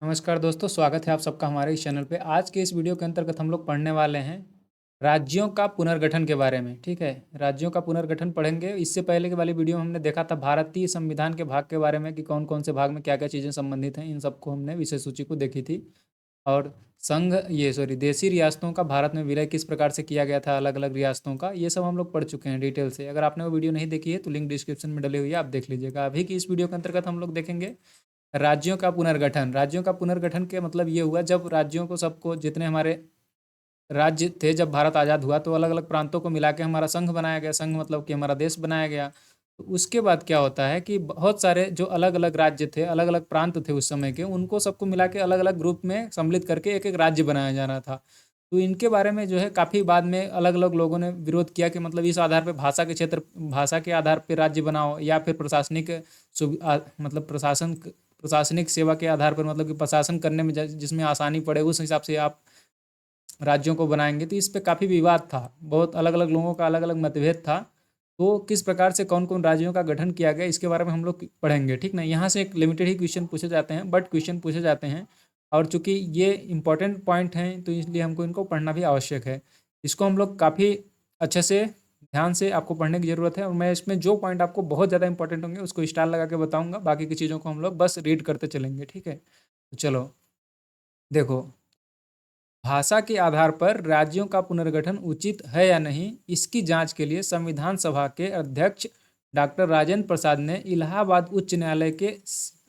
नमस्कार दोस्तों, स्वागत है आप सबका हमारे इस चैनल पे। आज के इस वीडियो के अंतर्गत हम लोग पढ़ने वाले हैं राज्यों का पुनर्गठन के बारे में। ठीक है, राज्यों का पुनर्गठन पढ़ेंगे। इससे पहले की वाली वीडियो में हमने देखा था भारतीय संविधान के भाग के बारे में कि कौन कौन से भाग में क्या क्या चीज़ें संबंधित हैं। इन सबको हमने विषय सूची को देखी थी। और देसी रियासतों का भारत में विलय किस प्रकार से किया गया था, अलग अलग रियासतों का, ये सब हम लोग पढ़ चुके हैं डिटेल से। अगर आपने वो वीडियो नहीं देखी है तो लिंक डिस्क्रिप्शन में डली हुई है, आप देख लीजिएगा। अभी की इस वीडियो के अंतर्गत हम लोग देखेंगे राज्यों का पुनर्गठन। राज्यों का पुनर्गठन के मतलब ये हुआ, जब राज्यों को सबको, जितने हमारे राज्य थे, जब भारत आज़ाद हुआ तो अलग अलग प्रांतों को मिला के हमारा संघ बनाया गया। संघ मतलब कि हमारा देश बनाया गया। तो उसके बाद क्या होता है कि बहुत सारे जो अलग अलग राज्य थे, अलग अलग प्रांत थे उस समय के, उनको सबको मिला के अलग अलग ग्रुप में सम्मिलित करके एक एक राज्य बनाया जाना था। तो इनके बारे में जो है काफ़ी बाद में अलग अलग लोगों ने विरोध किया कि मतलब इस आधार पे भाषा के क्षेत्र, भाषा के आधार पे राज्य बनाओ, या फिर प्रशासनिक मतलब प्रशासनिक सेवा के आधार पर, मतलब कि प्रशासन करने में जिसमें आसानी पड़े उस हिसाब से आप राज्यों को बनाएंगे। तो इस पे काफ़ी विवाद था, बहुत अलग अलग लोगों का अलग अलग मतभेद था। तो किस प्रकार से कौन कौन राज्यों का गठन किया गया, इसके बारे में हम लोग पढ़ेंगे। ठीक ना, यहाँ से एक लिमिटेड ही क्वेश्चन पूछे जाते हैं, बट क्वेश्चन पूछे जाते हैं। और चूंकि ये इंपॉर्टेंट पॉइंट हैं तो इसलिए हमको इनको पढ़ना भी आवश्यक है। इसको हम लोग काफ़ी अच्छे से ध्यान से आपको पढ़ने की ज़रूरत है। और मैं इसमें जो पॉइंट आपको बहुत ज़्यादा इंपॉर्टेंट होंगे उसको स्टार लगा के बताऊंगा, बाकी की चीज़ों को हम लोग बस रीड करते चलेंगे। ठीक है, तो चलो देखो, भाषा के आधार पर राज्यों का पुनर्गठन उचित है या नहीं, इसकी जांच के लिए संविधान सभा के अध्यक्ष डॉक्टर राजेंद्र प्रसाद ने इलाहाबाद उच्च न्यायालय के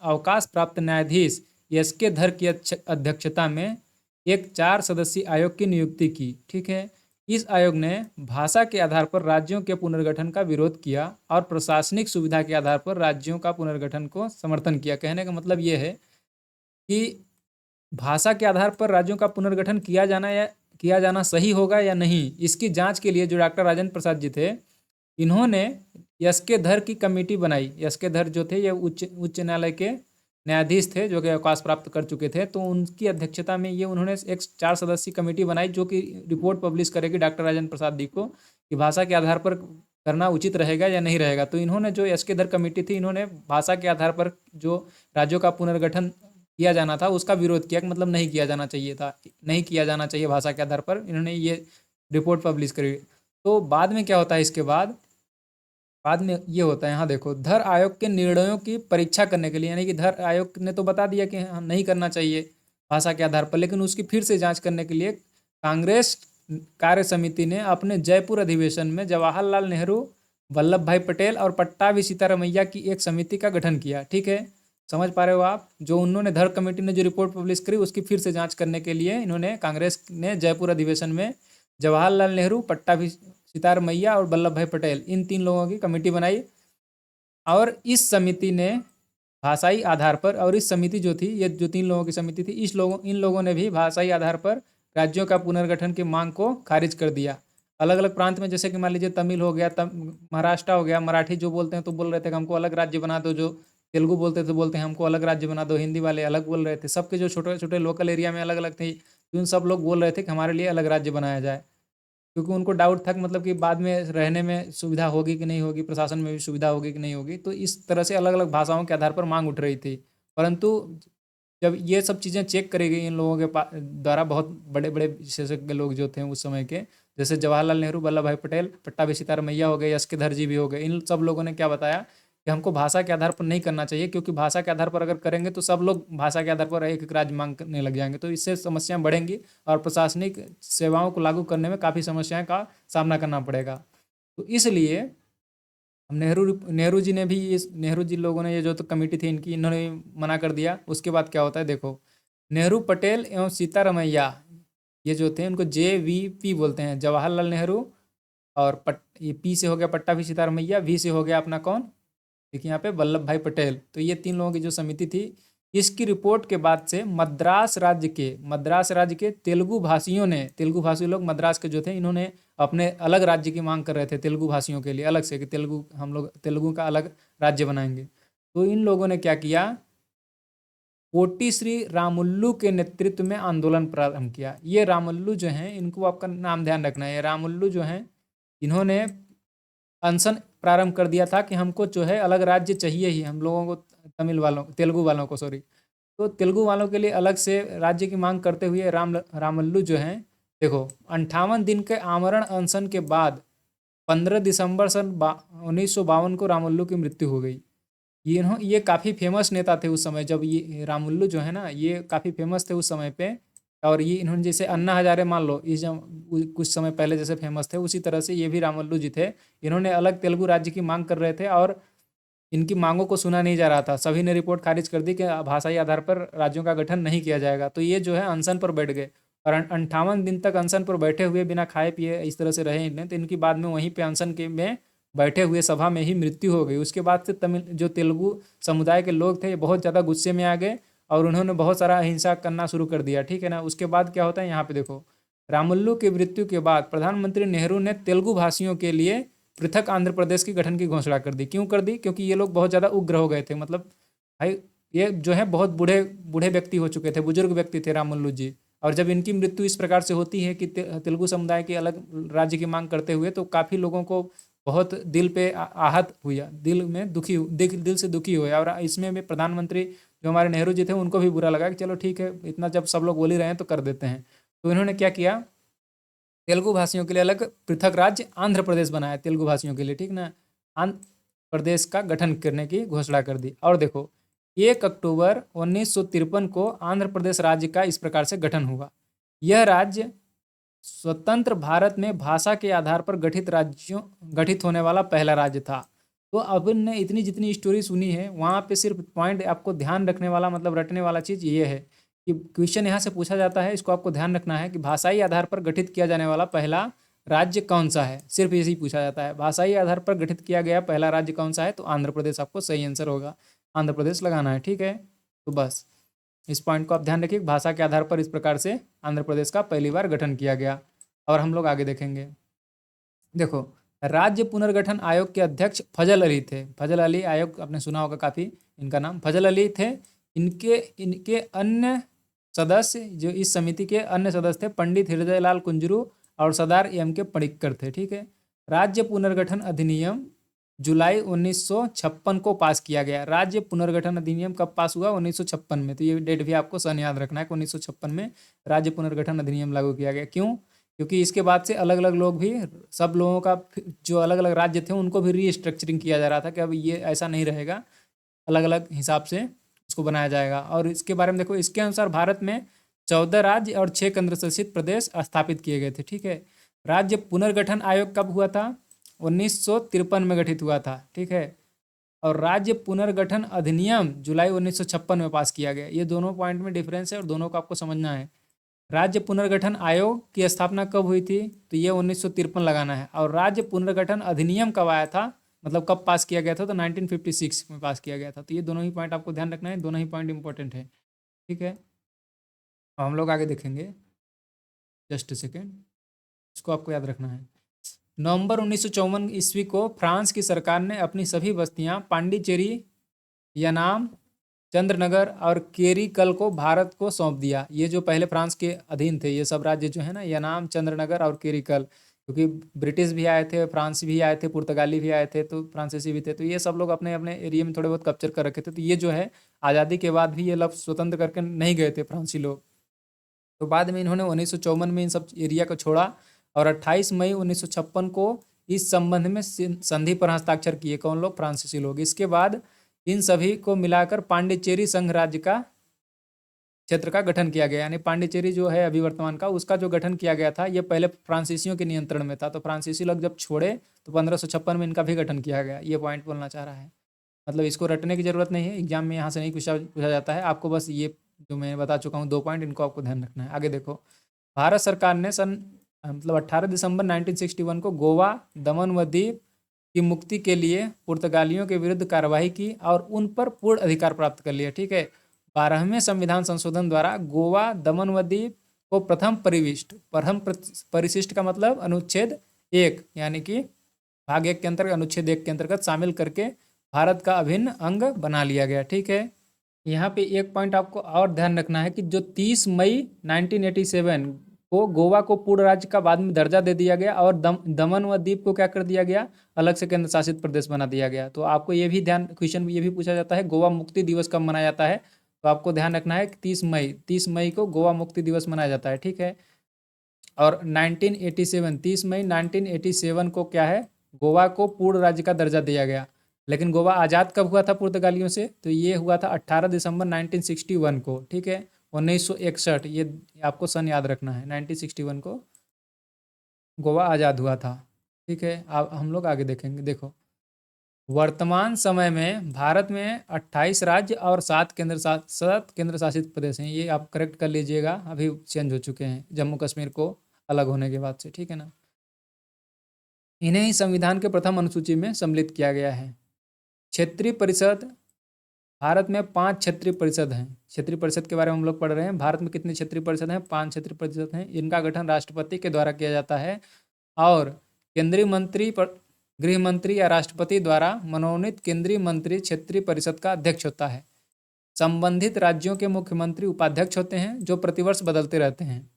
अवकाश प्राप्त न्यायाधीश एस के धर की अध्यक्षता में एक 4 सदस्यीय आयोग की नियुक्ति की। ठीक है, इस आयोग ने भाषा के आधार पर राज्यों के पुनर्गठन का विरोध किया और प्रशासनिक सुविधा के आधार पर राज्यों का पुनर्गठन को समर्थन किया। कहने का मतलब ये है कि भाषा के आधार पर राज्यों का पुनर्गठन किया जाना सही होगा या नहीं, इसकी जांच के लिए जो डॉक्टर राजेंद्र प्रसाद जी थे, इन्होंने यस के धर की कमेटी बनाई। यस के धर जो थे ये उच्च न्यायालय के न्यायाधीश थे जो कि अवकाश प्राप्त कर चुके थे। तो उनकी अध्यक्षता में ये उन्होंने एक 4 सदस्यीय कमेटी बनाई जो कि रिपोर्ट पब्लिश करेगी डॉक्टर राजेंद्र प्रसाद जी को कि भाषा के आधार पर करना उचित रहेगा या नहीं रहेगा। तो इन्होंने जो एस के धर कमेटी थी, इन्होंने भाषा के आधार पर जो राज्यों का पुनर्गठन किया जाना था उसका विरोध किया कि मतलब नहीं किया जाना चाहिए था, नहीं किया जाना चाहिए भाषा के आधार पर। इन्होंने ये रिपोर्ट पब्लिश करी। तो बाद में क्या होता है, इसके बाद में ये होता है, यहाँ देखो, धर आयोग के निर्णयों की परीक्षा करने के लिए, यानी कि धर आयोग ने तो बता दिया कि हाँ नहीं करना चाहिए भाषा के आधार पर, लेकिन उसकी फिर से जांच करने के लिए कांग्रेस कार्य समिति ने अपने जयपुर अधिवेशन में जवाहरलाल नेहरू, वल्लभ भाई पटेल और पट्टाभी सीतारमैया की एक समिति का गठन किया। ठीक है, समझ पा रहे हो आप? जो उन्होंने धर कमेटी ने जो रिपोर्ट पब्लिश करी उसकी फिर से जांच करने के लिए इन्होंने, कांग्रेस ने जयपुर अधिवेशन में जवाहरलाल नेहरू, पट्टाभी सीतारमैया और वल्लभ भाई पटेल, इन 3 लोगों की कमेटी बनाई। और इस समिति ने भाषाई आधार पर, और इस समिति जो थी, ये जो 3 लोगों की समिति थी, इन लोगों ने भी भाषाई आधार पर राज्यों का पुनर्गठन की मांग को खारिज कर दिया। अलग अलग प्रांत में, जैसे कि मान लीजिए तमिल हो गया, महाराष्ट्र हो गया, मराठी जो बोलते हैं तो बोल रहे थे कि हमको अलग राज्य बना दो, जो तेलुगु बोलते थे बोलते हैं हमको अलग राज्य बना दो, हिंदी वाले अलग बोल रहे थे, सबके जो छोटे छोटे लोकल एरिया में अलग अलग थे, उन सब लोग बोल रहे थे कि हमारे लिए अलग राज्य बनाया जाए। क्योंकि उनको डाउट था कि मतलब कि बाद में रहने में सुविधा होगी कि नहीं होगी, प्रशासन में भी सुविधा होगी कि नहीं होगी। तो इस तरह से अलग अलग भाषाओं के आधार पर मांग उठ रही थी। परंतु जब ये सब चीज़ें चेक करी गई इन लोगों के द्वारा, बहुत बड़े बड़े विशेषज्ञ लोग जो थे उस समय के, जैसे जवाहरलाल नेहरू, वल्लभ भाई पटेल, पट्टाभी सीतारमैया हो गए, एस के धर जी भी हो गए, इन सब लोगों ने क्या बताया कि हमको भाषा के आधार पर नहीं करना चाहिए, क्योंकि भाषा के आधार पर अगर करेंगे तो सब लोग भाषा के आधार पर एक एक राज्य मांगने लग जाएंगे, तो इससे समस्याएं बढ़ेंगी और प्रशासनिक सेवाओं को लागू करने में काफ़ी समस्याएं का सामना करना पड़ेगा। तो इसलिए हम नेहरू जी ने भी, इस नेहरू जी लोगों ने, ये जो तो कमेटी थी इनकी, इन्होंने मना कर दिया। उसके बाद क्या होता है देखो, नेहरू, पटेल एवं सीतारमैया, ये जो थे उनको JVP बोलते हैं, जवाहरलाल नेहरू। और ये पी से हो गया पट्टाभी सीतारमैया, वी से हो गया अपना कौन, देखिए यहाँ पे वल्लभ भाई पटेल। तो ये 3 लोगों की जो समिति थी, इसकी रिपोर्ट के बाद से मद्रास राज्य के तेलुगु भाषियों ने, तेलुगु भाषी लोग मद्रास के जो थे, इन्होंने अपने अलग राज्य की मांग कर रहे थे तेलुगु भाषियों के लिए अलग से, कि तेलुगु, हम लोग तेलुगु का अलग राज्य बनाएंगे। तो इन लोगों ने क्या किया, कोटी श्री रामुल्लू के नेतृत्व में आंदोलन प्रारंभ किया। ये रामुल्लू जो हैं, इनको आपका नाम ध्यान रखना है, ये रामुल्लू जो हैं, इन्होंने अनशन प्रारंभ कर दिया था कि हमको जो है अलग राज्य चाहिए ही, हम लोगों को, तमिल वालों, तेलुगु वालों को, सॉरी, तो तेलुगु वालों के लिए अलग से राज्य की मांग करते हुए रामल्लू जो हैं, देखो 58 दिन के आमरण अनशन के बाद 15 दिसंबर सन 1952 को रामल्लू की मृत्यु हो गई। ये काफ़ी फेमस नेता थे उस समय, जब ये रामुल्लू जो है ना, ये काफ़ी फेमस थे उस समय पे। और ये इन्होंने जैसे अन्ना हजारे मान लो, इस कुछ समय पहले जैसे फेमस थे, उसी तरह से ये भी रामुल्लू जी थे। इन्होंने अलग तेलुगु राज्य की मांग कर रहे थे और इनकी मांगों को सुना नहीं जा रहा था। सभी ने रिपोर्ट खारिज कर दी कि भाषाई आधार पर राज्यों का गठन नहीं किया जाएगा। तो ये जो है अनशन पर बैठ गए और 58 दिन तक अनशन पर बैठे हुए बिना खाए पिए इस तरह से रहे इन्हें। तो इनकी बाद में वहीं पे अनशन के में बैठे हुए सभा में ही मृत्यु हो गई। उसके बाद से तमिल जो तेलुगु समुदाय के लोग थे ये बहुत ज़्यादा गुस्से में आ गए और उन्होंने बहुत सारा अहिंसा करना शुरू कर दिया, ठीक है ना। उसके बाद क्या होता है यहाँ पे देखो, रामुल्लू की मृत्यु के बाद प्रधानमंत्री नेहरू ने तेलुगु भाषियों के लिए पृथक आंध्र प्रदेश की गठन की घोषणा कर दी। क्यों कर दी? क्योंकि ये लोग बहुत ज़्यादा उग्र हो गए थे। मतलब भाई ये जो है बहुत बूढ़े बूढ़े व्यक्ति हो चुके थे, बुजुर्ग व्यक्ति थे रामुल्लू जी। और जब इनकी मृत्यु इस प्रकार से होती है कि तेलुगु समुदाय के अलग राज्य की मांग करते हुए, तो काफ़ी लोगों को बहुत दिल पे आहत हुआ, दिल में दुखी, दिल से दुखी हुए। और इसमें भी प्रधानमंत्री जो हमारे नेहरू जी थे उनको भी बुरा लगा कि चलो ठीक है, इतना जब सब लोग बोल ही रहे हैं तो कर देते हैं। तो इन्होंने क्या किया, तेलुगु भाषियों के लिए अलग पृथक राज्य आंध्र प्रदेश बनाया तेलुगु भाषियों के लिए, ठीक ना। आंध्र प्रदेश का गठन करने की घोषणा कर दी। और देखो 1 अक्टूबर 1953 को आंध्र प्रदेश राज्य का इस प्रकार से गठन हुआ। यह राज्य स्वतंत्र भारत में भाषा के आधार पर गठित होने वाला पहला राज्य था। तो अपन ने इतनी जितनी स्टोरी सुनी है वहाँ पे सिर्फ पॉइंट आपको ध्यान रखने वाला, मतलब रटने वाला चीज़ ये है कि क्वेश्चन यहाँ से पूछा जाता है, इसको आपको ध्यान रखना है कि भाषाई आधार पर गठित किया जाने वाला पहला राज्य कौन सा है। सिर्फ यही पूछा जाता है, भाषाई आधार पर गठित किया गया पहला राज्य कौन सा है, तो आंध्र प्रदेश आपको सही आंसर होगा, आंध्र प्रदेश लगाना है, ठीक है। तो बस इस पॉइंट को आप ध्यान रखिए, भाषा के आधार पर इस प्रकार से आंध्र प्रदेश का पहली बार गठन किया गया। और हम लोग आगे देखेंगे। देखो राज्य पुनर्गठन आयोग के अध्यक्ष फजल अली थे। फजल अली आयोग आपने सुना होगा काफ़ी, इनका नाम फजल अली थे। इनके इनके अन्य सदस्य, जो इस समिति के अन्य सदस्य थे, पंडित हृदयलाल कुंजरू और सरदार एम के पडिक्कर थे, ठीक है। राज्य पुनर्गठन अधिनियम जुलाई 1956 को पास किया गया। राज्य पुनर्गठन अधिनियम कब पास हुआ? 1956 में। तो ये डेट भी आपको सन याद रखना है कि 1956 में राज्य पुनर्गठन अधिनियम लागू किया गया। क्यों? क्योंकि इसके बाद से अलग अलग लोग भी, सब लोगों का जो अलग अलग राज्य थे उनको भी रीस्ट्रक्चरिंग किया जा रहा था कि अब ये ऐसा नहीं रहेगा, अलग अलग हिसाब से उसको बनाया जाएगा। और इसके बारे में देखो, इसके अनुसार भारत में 14 राज्य और 6 केंद्र शासित प्रदेश स्थापित किए गए थे, ठीक है। राज्य पुनर्गठन आयोग कब हुआ था? 1953 में गठित हुआ था, ठीक है। और राज्य पुनर्गठन अधिनियम जुलाई 1956 में पास किया गया। ये दोनों पॉइंट में डिफरेंस है और दोनों को आपको समझना है। राज्य पुनर्गठन आयोग की स्थापना कब हुई थी? तो ये 1953 लगाना है। और राज्य पुनर्गठन अधिनियम कब आया था, मतलब कब पास किया गया था? तो 1956 में पास किया गया था। तो ये दोनों ही पॉइंट आपको ध्यान रखना है, दोनों ही पॉइंट इंपॉर्टेंट है, ठीक है। अब हम लोग आगे देखेंगे, जस्ट सेकेंड, इसको आपको याद रखना है। नवंबर 1954 ईस्वी को फ्रांस की सरकार ने अपनी सभी बस्तियां पांडिचेरी, यनाम, चंद्रनगर और केरीकल को भारत को सौंप दिया। ये जो पहले फ्रांस के अधीन थे ये सब राज्य जो है ना, यनाम, चंद्रनगर और केरीकल, क्योंकि ब्रिटिश भी आए थे, फ्रांस भी आए थे, पुर्तगाली भी आए थे, तो फ्रांसीसी भी थे, तो ये सब लोग अपने अपने एरिया में थोड़े बहुत कैप्चर कर रखे थे। तो ये जो है आज़ादी के बाद भी ये लोग स्वतंत्र करके नहीं गए थे फ्रांसी लोग। तो बाद में इन्होंने 1954 में इन सब एरिया को छोड़ा और 28 मई 1956 को इस संबंध में संधि पर हस्ताक्षर किए। कौन लोग? फ्रांसीसी लोग। इसके बाद इन सभी को मिलाकर पांडिचेरी संघ राज्य का क्षेत्र का गठन किया गया। यानी पांडिचेरी जो है अभी वर्तमान का, उसका जो गठन किया गया था, ये पहले फ्रांसीसियों के नियंत्रण में था। तो फ्रांसीसी लोग जब छोड़े तो 1556 में इनका भी गठन किया गया। ये पॉइंट बोलना चाह रहा है, मतलब इसको रटने की जरूरत नहीं है, एग्जाम में यहाँ से नहीं पूछा जाता है। आपको बस ये जो मैं बता चुका हूँ 2 पॉइंट, इनको आपको ध्यान रखना है। आगे देखो, भारत सरकार ने मतलब 18 दिसंबर 1961 को गोवा, दमन व दीव की मुक्ति के लिए पुर्तगालियों के विरुद्ध कार्रवाई की और उन पर पूर्ण अधिकार प्राप्त कर लिया, ठीक है। 12वें संविधान संशोधन द्वारा गोवा, दमन व दीव को प्रथम परिशिष्ट का मतलब अनुच्छेद 1 यानी कि भाग 1 के अंतर्गत, अनुच्छेद 1 के अंतर्गत शामिल करके भारत का अभिन्न अंग बना लिया गया, ठीक है। यहाँ पे एक पॉइंट आपको और ध्यान रखना है कि जो 30 मई 1987 को गोवा को पूर्ण राज्य का बाद में दर्जा दे दिया गया और दमन व दीव को क्या कर दिया गया? अलग से केंद्र शासित प्रदेश बना दिया गया। तो आपको ये भी ध्यान, क्वेश्चन ये भी पूछा जाता है, गोवा मुक्ति दिवस कब मनाया जाता है? तो आपको ध्यान रखना है कि 30 मई को गोवा मुक्ति दिवस मनाया जाता है, ठीक है। और 1987 30 मई 1987 को क्या है, गोवा को पूर्ण राज्य का दर्जा दिया गया। लेकिन गोवा आज़ाद कब हुआ था पुर्तगालियों से, तो ये हुआ था 18 दिसंबर 1961 को, ठीक है। 1961 ये आपको सन याद रखना है, 1961 को गोवा आज़ाद हुआ था, ठीक है। अब हम लोग आगे देखेंगे। देखो, वर्तमान समय में भारत में 28 राज्य और 7 केंद्र शासित प्रदेश हैं। ये आप करेक्ट कर लीजिएगा, अभी चेंज हो चुके हैं जम्मू कश्मीर को अलग होने के बाद से, ठीक है ना। इन्हें ही संविधान के प्रथम अनुसूची में सम्मिलित किया गया है। क्षेत्रीय परिषद, भारत में 5 क्षेत्रीय परिषद हैं। क्षेत्रीय परिषद के बारे में हम लोग पढ़ रहे हैं। भारत में कितने क्षेत्रीय परिषद हैं? 5 क्षेत्रीय परिषद हैं। इनका गठन राष्ट्रपति के द्वारा किया जाता है और केंद्रीय मंत्री गृह मंत्री या राष्ट्रपति द्वारा मनोनीत केंद्रीय मंत्री क्षेत्रीय परिषद का अध्यक्ष होता है। संबंधित राज्यों के मुख्यमंत्री उपाध्यक्ष होते हैं जो प्रतिवर्ष बदलते रहते हैं।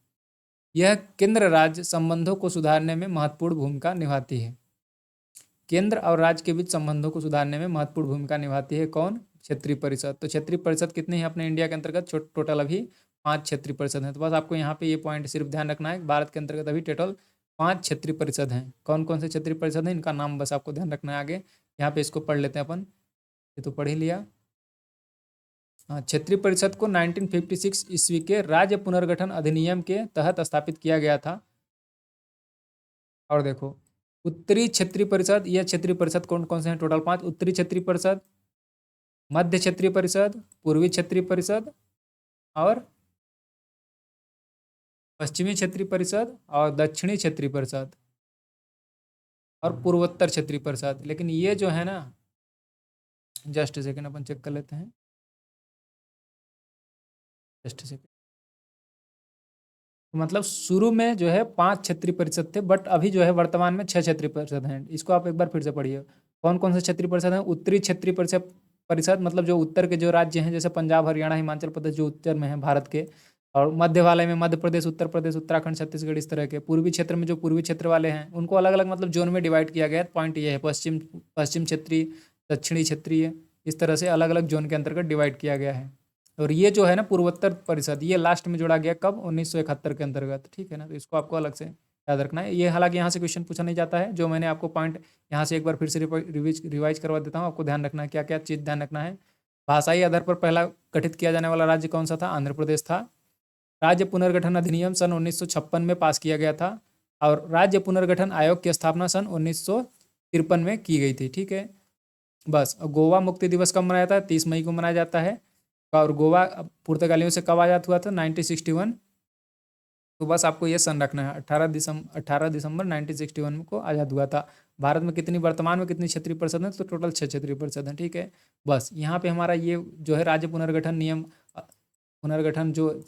यह केंद्र राज्य संबंधों को सुधारने में महत्वपूर्ण भूमिका निभाती है। केंद्र और राज्य के बीच संबंधों को सुधारने में महत्वपूर्ण भूमिका निभाती है कौन? क्षेत्रीय परिषद। तो क्षेत्रीय परिषद कितने हैं अपने इंडिया के अंतर्गत? टोटल अभी 5 क्षेत्रीय परिषद हैं। तो बस आपको यहाँ पे ये पॉइंट सिर्फ ध्यान रखना है, भारत के अंतर्गत अभी टोटल 5 क्षेत्रीय परिषद हैं। कौन कौन से क्षेत्रीय परिषद हैं, इनका नाम बस आपको ध्यान रखना है। आगे यहाँ पे इसको पढ़ लेते हैं अपन, ये तो पढ़ ही लिया। हाँ, क्षेत्रीय परिषद को 1956 ईस्वी के राज्य पुनर्गठन अधिनियम के तहत स्थापित किया गया था। और देखो, उत्तरी क्षेत्रीय परिषद, यह क्षेत्रीय परिषद कौन कौन से हैं? टोटल 5। उत्तरी क्षेत्रीय परिषद, मध्य क्षेत्रीय परिषद, पूर्वी क्षेत्रीय परिषद और पश्चिमी क्षेत्रीय परिषद और दक्षिणी क्षेत्रीय परिषद और पूर्वोत्तर क्षेत्रीय परिषद। लेकिन ये जो है ना, जस्ट सेकंड अपन चेक कर लेते हैं, जस्ट सेकंड। मतलब शुरू में जो है 5 क्षेत्रीय परिषद थे, बट अभी जो है वर्तमान में 6 क्षेत्रीय परिषद हैं। इसको आप एक बार फिर से पढ़िए। कौन कौन से क्षेत्रीय परिषद हैं? उत्तरी क्षेत्रीय परिषद परिषद मतलब जो उत्तर के जो राज्य हैं, जैसे पंजाब, हरियाणा, हिमाचल प्रदेश जो उत्तर में है भारत के, और मध्य वाले में मध्य प्रदेश, उत्तर प्रदेश, उत्तराखंड, छत्तीसगढ़, इस तरह के। पूर्वी क्षेत्र में जो पूर्वी क्षेत्र वाले हैं उनको अलग अलग मतलब जोन में डिवाइड किया गया है। पॉइंट ये है, पश्चिम क्षेत्रीय, दक्षिणी क्षेत्रीय, इस तरह से अलग अलग जोन के अंतर्गत डिवाइड किया गया है। और ये जो है ना पूर्वोत्तर परिषद, ये लास्ट में जोड़ा गया कब? 1971 के अंतर्गत, ठीक है ना। तो इसको आपको अलग से याद रखना है। ये हालांकि यहाँ से क्वेश्चन पूछा नहीं जाता है, जो मैंने आपको पॉइंट यहाँ से एक बार फिर से रिवाइज करवा देता हूँ। आपको ध्यान रखना है, क्या क्या चीज़ ध्यान रखना है। भाषाई आधार पर पहला गठित किया जाने वाला राज्य कौन सा था? आंध्र प्रदेश था। राज्य पुनर्गठन अधिनियम सन 1956 में पास किया गया था और राज्य पुनर्गठन आयोग की स्थापना सन 1953 में की गई थी, ठीक है। बस, गोवा मुक्ति दिवस कब मनाया जाता है? 30 मई को मनाया जाता है। और गोवा पुर्तगालियों से कब आज़ाद हुआ था? 1961। तो बस आपको ये सन रखना है, 18 दिसंबर 1961 को आज़ाद हुआ था। भारत में कितनी वर्तमान में कितनी क्षेत्रीय परिषद हैं? तो टोटल 6 क्षेत्रीय परिषद हैं, ठीक है। बस यहाँ पे हमारा ये जो है राज्य पुनर्गठन नियम, पुनर्गठन जो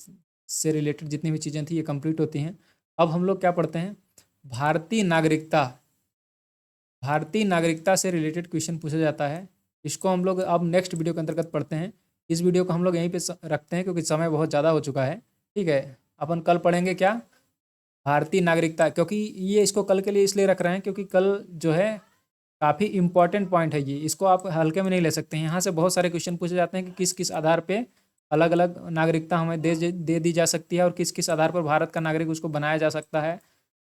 से रिलेटेड जितनी भी चीज़ें थी ये कंप्लीट होती हैं। अब हम लोग क्या पढ़ते हैं? भारतीय नागरिकता। भारतीय नागरिकता से रिलेटेड क्वेश्चन पूछा जाता है। इसको हम लोग अब नेक्स्ट वीडियो के अंतर्गत पढ़ते हैं। इस वीडियो को हम लोग यहीं पे रखते हैं क्योंकि समय बहुत ज़्यादा हो चुका है, ठीक है। अपन कल पढ़ेंगे क्या? भारतीय नागरिकता। क्योंकि ये इसको कल के लिए इसलिए रख रहे हैं क्योंकि कल जो है काफ़ी इंपॉर्टेंट पॉइंट है ये, इसको आप हल्के में नहीं ले सकते हैं। यहाँ से बहुत सारे क्वेश्चन पूछे जाते हैं कि किस किस आधार पे अलग अलग नागरिकता हमें दे दी जा सकती है और किस किस आधार पर भारत का नागरिक उसको बनाया जा सकता है,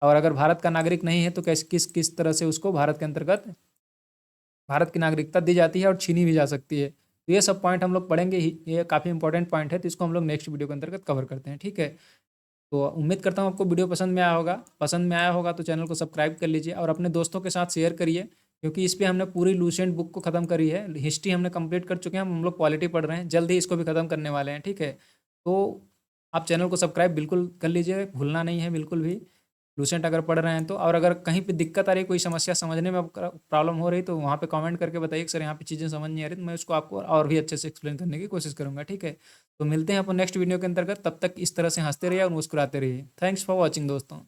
और अगर भारत का नागरिक नहीं है तो कैसे किस किस तरह से उसको भारत के अंतर्गत भारत की नागरिकता दी जाती है और छीनी भी जा सकती है। तो ये सब पॉइंट हम लोग पढ़ेंगे ही, ये काफ़ी इंपॉर्टेंट पॉइंट है, तो इसको हम लोग नेक्स्ट वीडियो के अंतर्गत कवर करते हैं, ठीक है। तो उम्मीद करता हूँ आपको वीडियो पसंद में आया होगा। पसंद में आया होगा तो चैनल को सब्सक्राइब कर लीजिए और अपने दोस्तों के साथ शेयर करिए, क्योंकि इस पे हमने पूरी लूसेंट बुक को ख़त्म करी है। हिस्ट्री हमने कंप्लीट कर चुके हैं, हम लोग पॉलिटी पढ़ रहे हैं, जल्द ही इसको भी ख़त्म करने वाले हैं, ठीक है। तो आप चैनल को सब्सक्राइब बिल्कुल कर लीजिए, भूलना नहीं है बिल्कुल भी, लूसेंट अगर पढ़ रहे हैं तो। और अगर कहीं पे दिक्कत आ रही है, कोई समस्या समझने में प्रॉब्लम हो रही, तो वहाँ पे कमेंट करके बताइए कि सर यहाँ पे चीज़ें समझ नहीं आ रही, तो मैं उसको आपको और भी अच्छे से एक्सप्लेन करने की कोशिश करूँगा, ठीक है। तो मिलते हैं अपन नेक्स्ट वीडियो के अंतर्गत, तब तक इस तरह से हंसते रहिए और मुस्कुराते रहिए। थैंक्स फॉर वॉचिंग दोस्तों।